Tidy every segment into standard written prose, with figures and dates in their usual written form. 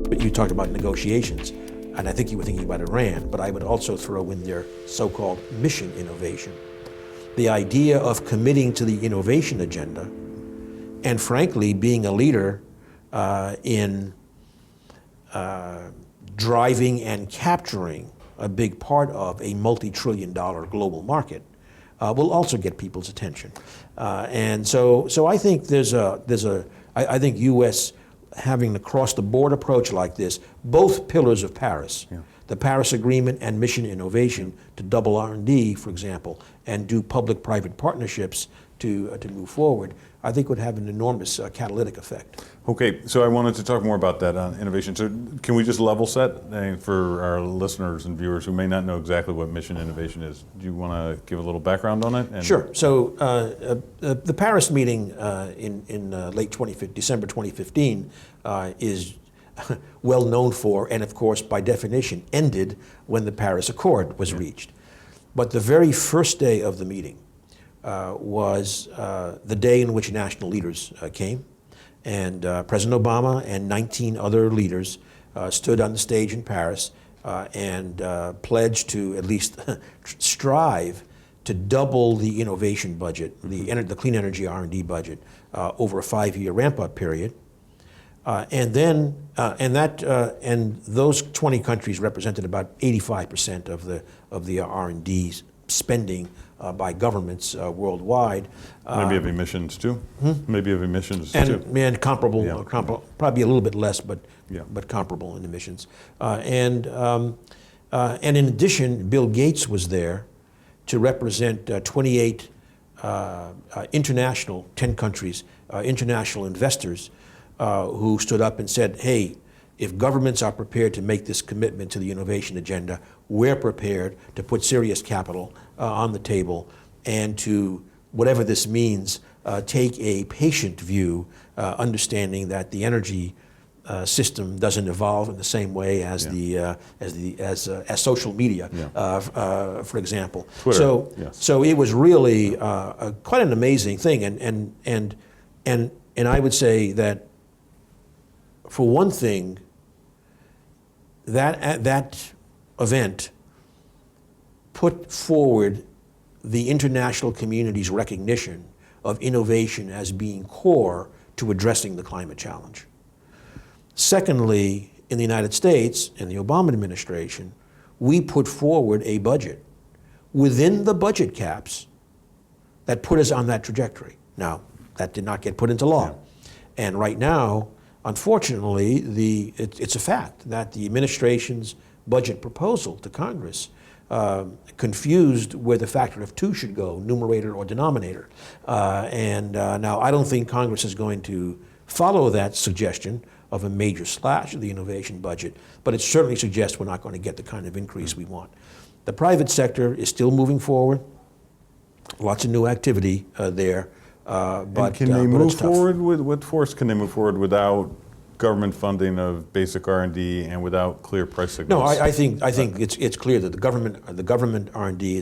But you talked about negotiations, and I think you were thinking about Iran, but I would also throw in their so-called mission innovation. The idea of committing to the innovation agenda and frankly being a leader in driving and capturing a big part of a multi-trillion-dollar global market will also get people's attention. And so I think I think U.S. having the cross-the-board approach like this, both pillars of Paris, the Paris Agreement and mission innovation to double R&D, for example, and do public-private partnerships to move forward, I think would have an enormous catalytic effect. Okay, so I wanted to talk more about that innovation. So can we just level set for our listeners and viewers who may not know exactly what mission innovation is? Do you want to give a little background on it? Sure. So the Paris meeting in late December 2015 is well known for, and of course by definition ended when the Paris Accord was reached. But the very first day of the meeting was the day in which national leaders came, and President Obama and 19 other leaders stood on the stage in Paris and pledged to at least strive to double the innovation budget, the clean energy R&D budget, over a 5-year ramp-up period. And those 20 countries represented about 85% of the R&D spending by governments worldwide. Maybe of emissions too. Maybe of emissions too. And comparable, probably a little bit less, but comparable in emissions. And in addition, Bill Gates was there to represent 28 international, 10 countries, international investors who stood up and said, hey, if governments are prepared to make this commitment to the innovation agenda, we're prepared to put serious capital on the table and to, whatever this means, take a patient view, understanding that the energy system doesn't evolve in the same way as as social media, for example. Twitter, so it was really quite an amazing thing, and I would say that for one thing, that event put forward the international community's recognition of innovation as being core to addressing the climate challenge. Secondly, in the United States, in the Obama administration, we put forward a budget within the budget caps that put us on that trajectory. Now, that did not get put into law. And right now, unfortunately, it's a fact that the administration's budget proposal to Congress confused where the factor of 2 should go, numerator or denominator. Now, I don't think Congress is going to follow that suggestion of a major slash of the innovation budget, but it certainly suggests we're not going to get the kind of increase we want. The private sector is still moving forward. Lots of new activity there. But can they move forward with what force can they move forward without government funding of basic R&D and without clear price signals? No, I think it's clear that the government R&D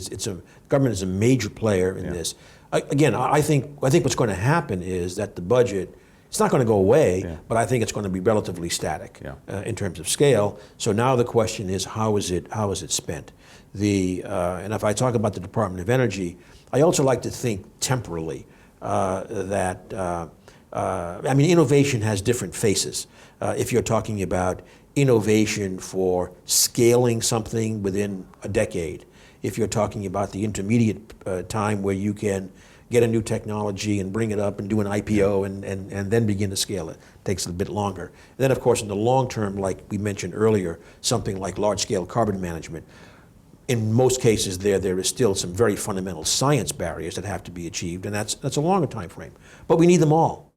government is a major player in this. Again, I think what's going to happen is that the budget, it's not going to go away, but I think it's going to be relatively static in terms of scale. So now the question is, how is it spent? And if I talk about the Department of Energy, I also like to think temporally. I mean, innovation has different faces. If you're talking about innovation for scaling something within a decade, if you're talking about the intermediate time where you can get a new technology and bring it up and do an IPO and then begin to scale it, takes a bit longer. And then, of course, in the long term, like we mentioned earlier, something like large-scale carbon management. In most cases, there is still some very fundamental science barriers that have to be achieved, and that's a longer time frame. But we need them all.